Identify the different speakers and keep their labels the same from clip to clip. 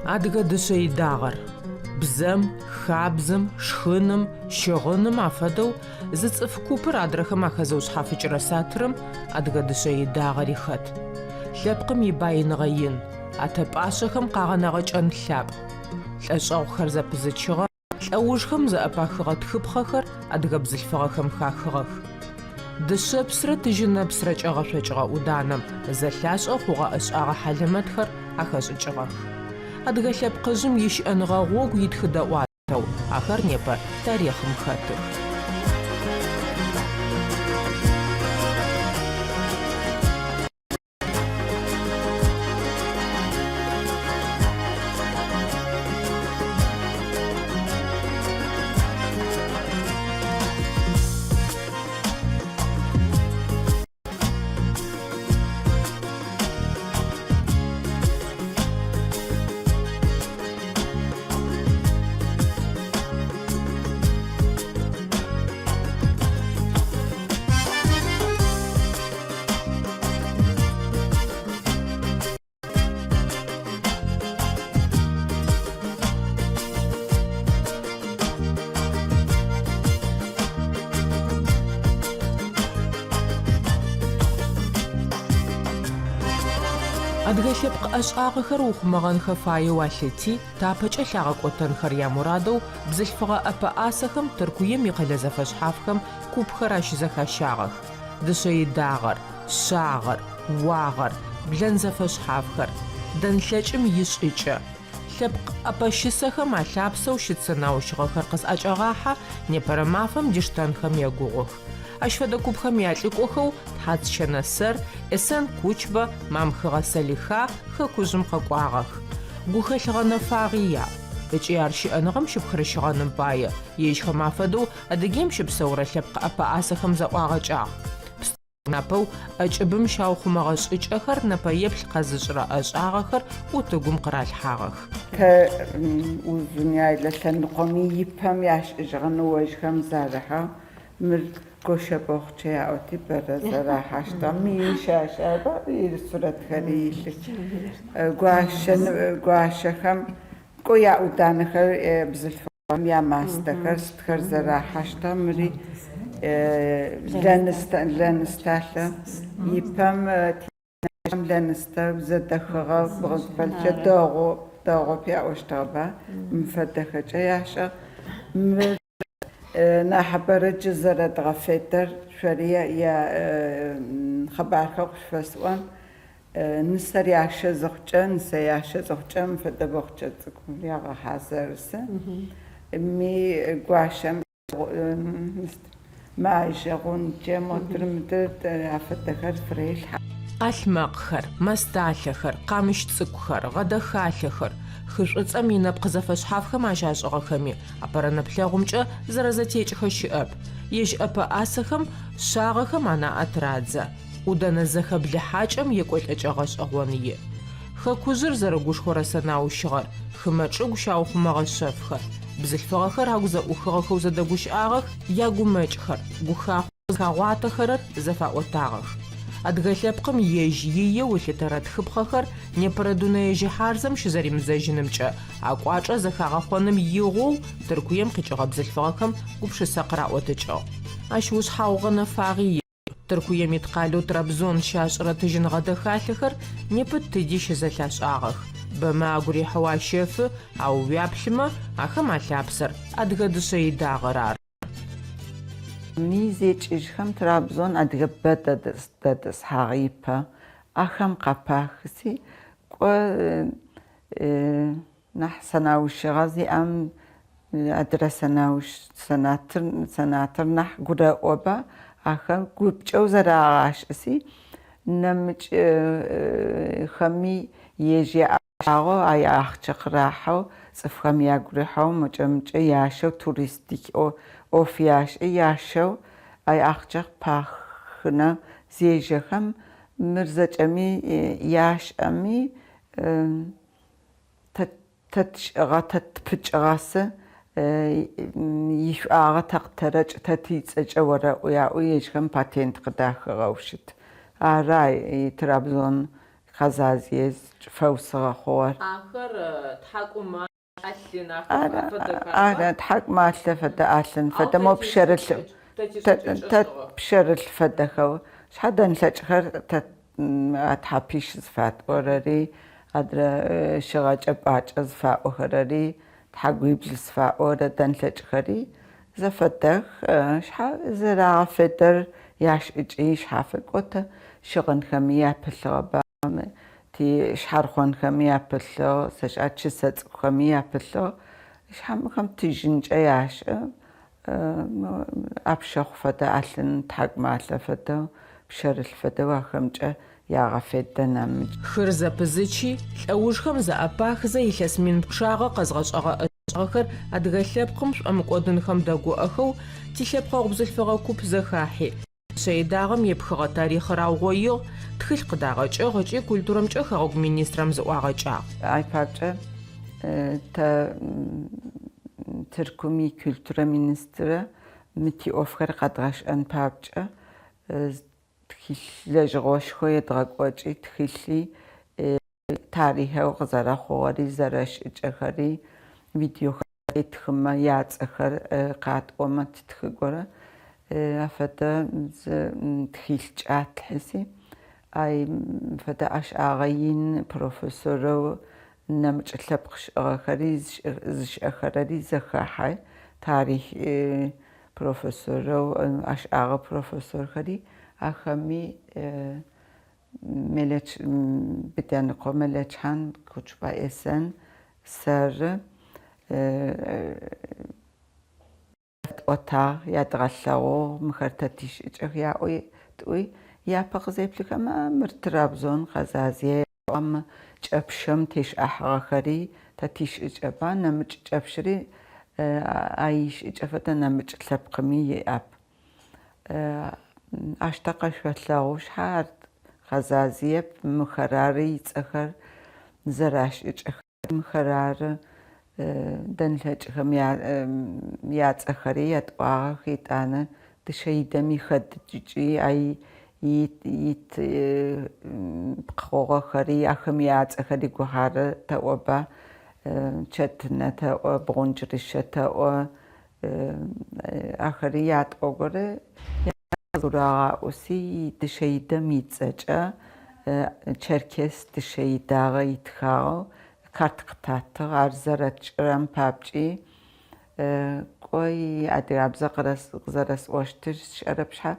Speaker 1: Адыгэ дышъэ идагъэр бзэм, хабзэм, шхыным, щыгъыным афэдэу зы цӏыф купыр адрэхэм ахэзэушъхьафыкӏырэ сатырым адыгэ дышъэ идагъэри хэт. Лъэпкъым ибаиныгъэ ин, атэпӏашъэхэм къагъэнэгъэкӏэн лъапӏ. Лӏэшӏэгъухэр зэпызычыгъэ, лӏэужхэм зэӏэпахыгъэ тхыпхъэхэр адыгэ бзылъфыгъэхэм хахыгъэх. Дышъэпсрэ тыжьынэпсрэкӏэ гъэшъокӏыгъэ ӏуданэм зэлъашӏэ хъугъэ ӏэшӏагъэ хьалэмэтхэр ахэшӏыкӏыгъэх. Адыгэ лъэпкъыжьым ищыӏэныгъэ гъогу итхыдэӏуатэу ахэр непэ тарихъым хэтых. Адыгэ лъэпкъ ӏэшӏагъэхэр ухъумэгъэнхэ фаеу алъэти, тапэкӏэ лъагъэкӏотэнхэр ямурадэу бзылъфыгъэ ӏэпыӏасэхэм Тыркуем икъэлэ зэфэшъхьафхэм купхэр ащызэхащагъэх. Дышъэ идагъэр, шъагъэр, уагъэр, блэн зэфэшъхьафхэр, дэнлъэкӏым ишӏыкӏэ. Лъэпкъ ӏэпэщысэхэм алъапсэу щыцынаущыгъэхэр къызӏэкӏэгъахьэ, непэрэ мафэм джыштэнхэм егугъох. Ащ фэдэ купхэм ялӏыкӏохэу Тхьац Чэнэсэр, Эсэн Кучбэ, Мамхыгъэ Сэлиха хэкужъым къэкӏуагъэх. Гухэлъыгъэ нэфагъи яӏ. Ыкӏи ар щыӏэныгъэм щыпхырыщыгъэным пае ежьхэм афэдэу Адыгеим щыпсэурэ лъэпкъ ӏэпыӏасэхэм зэӏуагъэкӏагъ. Напэу ӏэкӏыбым щаухъумэгъэ шӏыкӏэхэр напэеплъ къэзышӏырэ ӏэшӏагъэхэр утыгум къыралъхьагъэх.
Speaker 2: Узым яйлэ лъэныкъоми ипэм яшӏыжьыгъэ ныожьхэм зарыхьэ мыр гощэбогъчэ яӏоти бэрэ зэрахьэщтами ищашӏэба сурэтхэри илъых. Гуащэхэм кӏо яӏуданэхэр бзылъфыгъэм ямастэхэр сытхэр зэрахьэщтэ мыри лэнысталъэ ипэм лэныстэ зэдэхыгъэ бгъызфэлкӏэ дэгъоп яӏощтыгъэба мыфэдэхэкӏэ яшӏэ. Нахьыбэрэ джы зэрэдгъэфедэр шъори хъыбархэр къышъуфэсӏон нысэр яшэ зыхъукӏэ, нысэ яшэ зыхъукӏэ мыфэдэ бгъукӏэ цӏыкӏу ягъэхьазырысы. Ми гуащэм мажэ, гъунджэ, мотырымыдэ афэдэхэр фрелъхьэ.
Speaker 1: Къалъмэкъхэр, мэсталъэхэр, къамыщ цӏыкӏухэр, гъэдэхалъэхэр, хышӏуцӏэм инэпкъ зэфэшъхьафхэм ажашӏыгъэхэми апэрэ нэплъэгъумкӏэ зэрэзэтекӏхэ щыӏэп. Ежь ӏэпыӏасэхэм шъагъэхэм анаӏэ тырадзэ. ӏудэнэ зэхэблыхьакӏэм екӏолӏэкӏэ гъэшӏэгъон иӏ. Хэкужъыр зэрэгушхорэ сэнаущыгъэр, хымэчӏыгу щаухъумэгъэ шъэфхэр, бзылъфыгъэхэр агу зэӏухыгъэхэу зэдэгущыӏагъэх, ягумэкӏхэр, гухахъуэхэрэт зэфаӏотагъэх. Адыгэ лъэпкъым ежь иеу илъытэрэ тхыпхъэхэр непэрэ дунэе жыхьарзэм щызэримызэжьынымкӏэ акӏуачӏэ зэхагъэхъоным игъоу Тыркуем къикӏыгъэ бзылъфыгъэхэм гупшысэ къыраӏотыкӏыгъ. Ащ ушъхьаугъэ нэфагъи иӏ. Тыркуем итхъалэу Трабзон щашӏырэ тыжьын гъэдэхалъэхэр непэ тыди щызэлъашӏагъэх. Бэмэ агу рихьэу ащэфы, ау уяплъымэ ахэм алъапсэр адыгэ дышъэ идагъэр ар.
Speaker 2: Ми зекӏыжьхэм Трабзон адыгэ бэ дэдэсхьагъ ипэ ахэм къапахыси кӏо нахь сэнаущыгъэ зиӏэм адрэ сэнатыр нахь гурэӏоба ахэм гупкӏэу зэрагъашӏыси нэмыкӏхэми ежь яӏагъэу ай ахъчэ къырахьэу цӏыфхэм ягу рихьэу мэкӏэ-мыкӏэ ящэу туристик ӏоф ящэу ай ахъчэ пахынэ зежьэхэм мыр зэкӏэми яшӏэми тэтпыкӏыгъэсы ишӏуагъэ тэкъытэрэкӏ тэтицӏэкӏэ орэӏу яӏу ежьхэм патент къыдахыгъэу щыт. Ара Трабзон خزازيز فوسغة خور
Speaker 1: آخر تحكم ألين
Speaker 2: أنا تحق ما ألفت ألين فدا مو بشرل بشرل فدا خو شحدا نلج خير أتحبيش زفات أورري أدرى شغاج أباج زفاء أورري تحقوي بزفاء أوردا نلج خيري زفتخ شح زراعة فدر ياش إيش حافظ قطة شغن خمية بلغة تي شحر خون خمية بلغة سش أتشست خمية بلغة شحم خم تيجنج أياش أبشخ فدا ألن تحق مالة فدا بشرل فدا وخمجة ياغا فدا نمج
Speaker 1: خرزة بزيتشي أوج خمزة أباخ زي يسمين بشاغة قزغش أغا أدغلبكم أمقودن خم داغو أخو تيشبخو بزلفغا كوب زخاحي شيداغم يبخغا تاريخ راوغويو تخل قداغاچ أغاچي كولتورمچ أخاوغ مينيسترام زواغاچا
Speaker 2: أي بابچة تا تركمي كولتورا مينيسترا متي أوفر قدغاش أن بابچة تخل لجغوش خوي دغاقوچي تخلي تاريخ وغزارة خواري زرش إجخاري فيديو خاري تخما يات أخر قات وما تتخغورا أفتا تخيلش أتحسي أي فتا أش آغاين بروفيسورو نمج لبخش أخري زش أخري زخاحي تاريخ بروفيسورو أش آغا بروفيسور خري أخمي ملچ بدانقو ملچان كوچبا إسن سر أتا يدغلو مخرتتيش إجخ يا توي يا بغزيبلك أما مرترابزون خزازية أما جابشم تيش أحغاخري تتيش إجابا نمج جابشري أيش إجابتا نمج لبقمي أب أشتاقش فتلاغوش حارد خزازية مخراري يتأخر زراش إجخ مخرار دنلج خم ياتأخري يتواغ خيطانا تشيدا ميخد جي أي يت بقوغ خري أخم ياتأخري قهار تأوبا شتنا تأو بغنجرشة تأو أخري ياتأوغر ياتأوغر أسي تشيدا ميتسجا چركس تشيدا يتخاو كارت قطعت عرزرت رام بابجي قوي أدراب زرس واشتر شربشها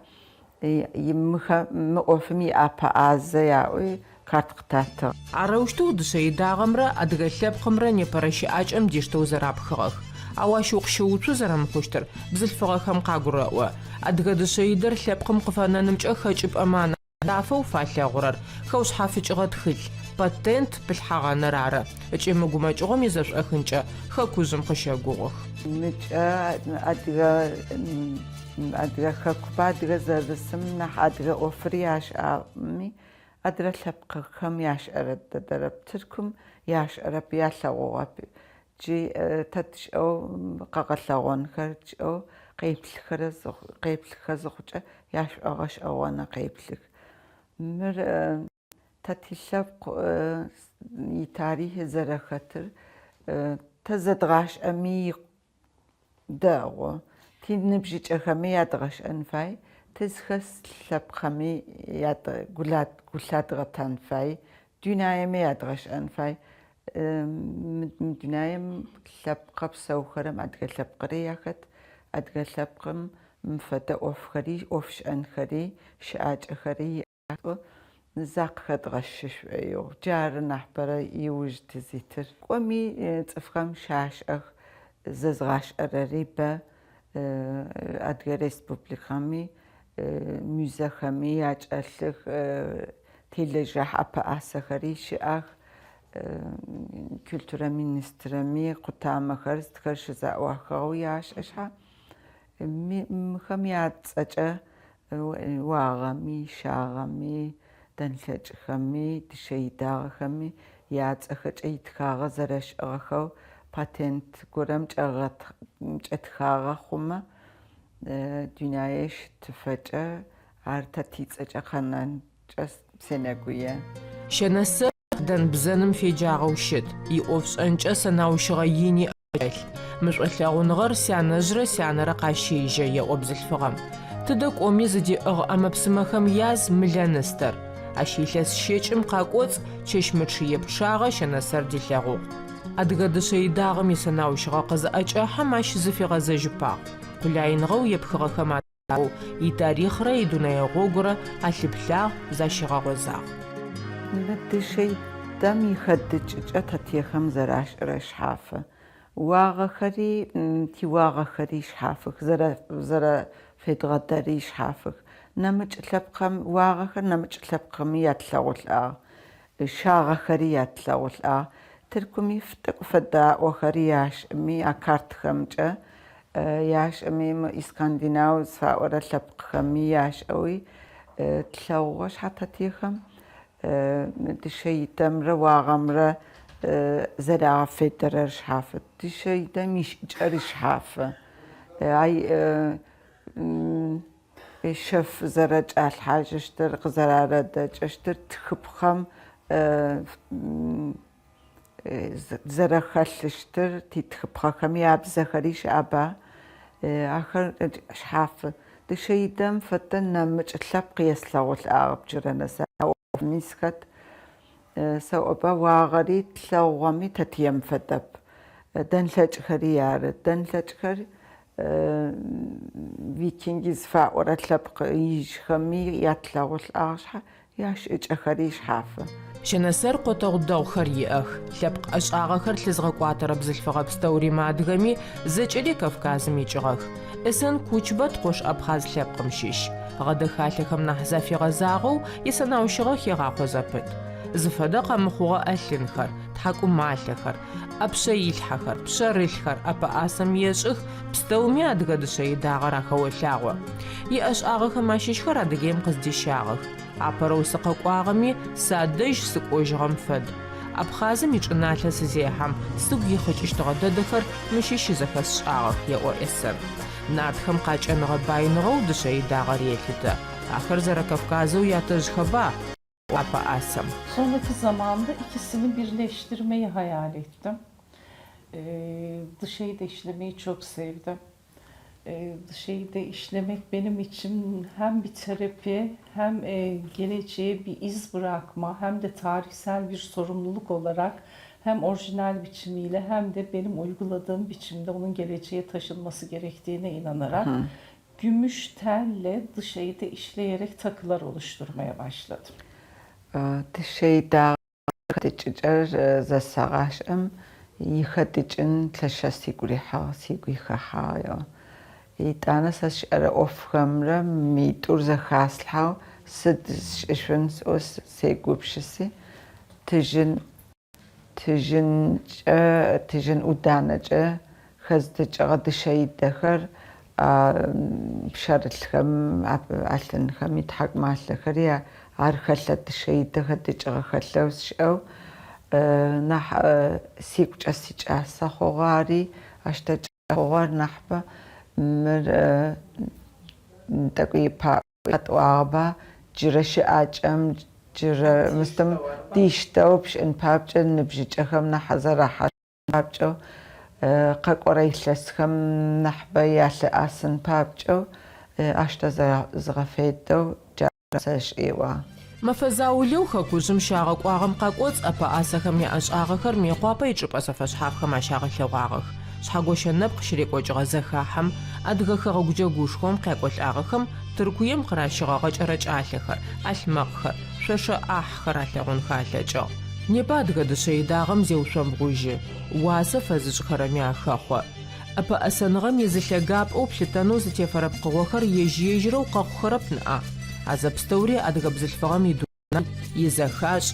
Speaker 2: يمخا مقوفمي أبا آزياوي كارت قطعت
Speaker 1: عروشتو دشيدا غمرة أدغلب خمرة نيبرشي أجم ديشتو زراب خغخ أواشو قشوتو زرام خوشتر بزلفغا خم قاقرأوا أدغ دشيدر لبقم قفانا نمج أخجب أمانا دافو فالي غرر خوش حافج غدخل باتنت بالحاغة نرارة اجي مقوماج غم يزرش أخنجا خاكوزم خشاقوغ
Speaker 2: أدغا خاكوبا أدغا زرسم نح أدغا أوفرياش آمي أدغا لبقى خم ياش أرد درب تركم ياش أرب يالغوغا جي تتش أو قاقلغون خرج أو قيبل خزوخجا ياش أغاش أوانا قيبلك مر تتشبق تاريخ زرخطر تزدغاش أمي داغو تي نبجيج أخمي يدغش أنفاي تزخس لبخمي قلات غطان فاي دينايم يدغش أنفاي دينايم لبقى بسوخرم أدغل لبقري ياخد أدغل لبقم مفتا أوفخري أوفش أنخري شاج أخري نزاق خد غشش أيو جار نحبرا يوج تزيتر قومي تفخم شاش أخ ززغاش أراريبا أدغا ريسبوبليخامي موزا خامي ياج ألخ تيلجاح أبا أسخري شأخ كولتورا مينيسترامي قطام خرز تخرش زاوة خوياش أشها مخميات أجا واغمي شاغمي دنلج خمي تشيدا خمي يات أخج أيتخاغ زرش أخو باتنت قرمج أغت أتخاغ خما دنيايش تفجأ عرتا تيتسج أخنان جس سنقوية
Speaker 1: Şenese den bzenim fêcağeu şıt. İofş'enç'e senauşığe yini a'el. Mış'olhağunığer syanejre syanere khaşêje yê'o bzılhfığem. Tıde k'omi zıdi'ığ amepsımexem yaz mılenıster. Aşilhes şeç'ım khak'ots çeşmeçıye pçağe şeneser dilhağu. Adıge dışeydağım yisenauşığe khızı'eç'ehem aş zıfiğezejıpağ. Kulayınığeu yepxığexem atağu. İtarixre yidunayığogure alhıplağ zaşığeğozağ.
Speaker 2: Dışeydam yixedıç'ıç'e tatiyexem zeraş'ıre şhafe. Vağexeri tiwağexeri şhafıx. Zera fedğadari şhafıx. Namıç lhapxem vağexer namıç lhapxemi yatlağul'ağ. Şağexeri yatlağul'ağ. Tırkumi ftık fedağoxeri yaş'ımi akartxemç'e. Yaş'ımi İskandinav sfa'ore lhapxemi yaş'avi. Tlağuğaş hatatiyexem. Dışeydamre vağamre zerafetler şhafı. Dışeydam işçeri şhafı. Ay şef zeraç alhajıştır, kızaradaçıştır, tıkıpxam zeraxalıştır, tıkıpxam yabzahari şaba. Ahır şhafı. Dışeydam feten namıç tlap kıyaslağul ağabcıranasa. Miskat سوبا واغري تلاوغامي تتيم فتب دنلج خريار دنلج خر فيكينجز فاورة لبق يجخمي يتلاوغ الأغشة ياش إجخريش حافة
Speaker 1: شنسر قطع الدوخر يأخ لبق أشعاغخر تلزغقواتر بزلفغب ستوري مادغمي زجري كفكازمي جغخ إسن كوچبت قوش أبخاز لبق مشيش غدخالخم نحزافي غزاغو يسناوشغخ يغاقو زبت زفدا قمخوغا ألنخر تحكم معلخر أبشا يلحخر بشارلخر أبا آسم يشخ بستومي أدغا دشي داغر أخواللاغو يأش آغخ ماشيشخر أدغيم قصدي شاغخ أبرو سقاقواغمي سادج سقوجغم فد أبخازم يجنالها سزيحم سوق يخج اشتغددخر مشيش زخص شاغخ يأو إسر نادخم قاچنغ باينغو دشي داغر يلحدا آخر زر Kafkaz'ı yatışхаба Apa Asım.
Speaker 3: Sonraki zamanda ikisini birleştirmeyi hayal ettim. Dışarıda işlemeyi çok sevdim. Dışarıda işlemek benim için hem bir terapi, hem geleceğe bir iz bırakma, hem de tarihsel bir sorumluluk olarak hem orijinal biçimiyle hem de benim uyguladığım biçimde onun geleceğe taşınması gerektiğine inanarak gümüş telle dışarıda işleyerek takılar oluşturmaya başladım.
Speaker 2: Dışarıda dıçıcar zesağaşım yıxadıçın tlaşasiguriha siguriha ya. İtana saçara oframra mitur zexaslhav sıd şişvens os segupşisi tijin udanaca xazdıçağa dışarıdaxar بشارلخم علنخم يتحق مع الخريا عارخلت الشيء تخدج خلوس أو نح سيكج أسيج أسخوغاري أشتج خوغار نحبة مر تقوي بات وعبا جرش أجم جر مستم ديشتو بش إن بابجن نبجج أخم نحزر حاج بابجو قاقوريلسخم نحبة يالي أسن بابجو أشتا زغفيتو جارسش إيوا
Speaker 1: مفزاوليو خكوجم شاغقواغم قاقوز أبا آسخم يأشاغخر ميقوابا يجب أسفش حافخم أشاغخلواغخ شحاقوشنب قشريقوج غزخاحم أدغخر غجوغوشخم قاقوش آغخم تركويم قراشغاغج رجعالخر ألمغخر شش أحخر ألغون خالجو نبادغ دشيداغم زيوشم بغوجي واسف زجخرمي أخاخو أبا أسنغم يزلغاب أو بشتانو زتيفرب قوخر يجيجرو قاقخرب نأ عزب ستوري أدغب زلفغم يدونا يزخاش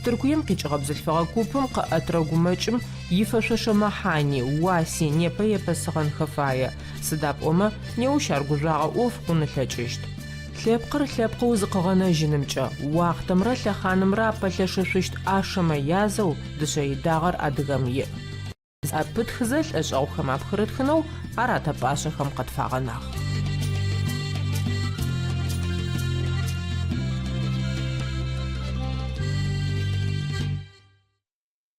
Speaker 1: تركويم قيجغب زلفغا كوبم قأترغمجم يفشش محاني واسي نيبا يبسغن خفايا سداب أما نيوشار غجاغ أوف قنلجشت لبقر لبقو زقغنا جنمجا واختمرا لخانمرا بلشششت آشما يازو دشي داغر أدغمي أبد خزل أجاو خما بخرد خنو أراتا باشا خم قد فاغناغ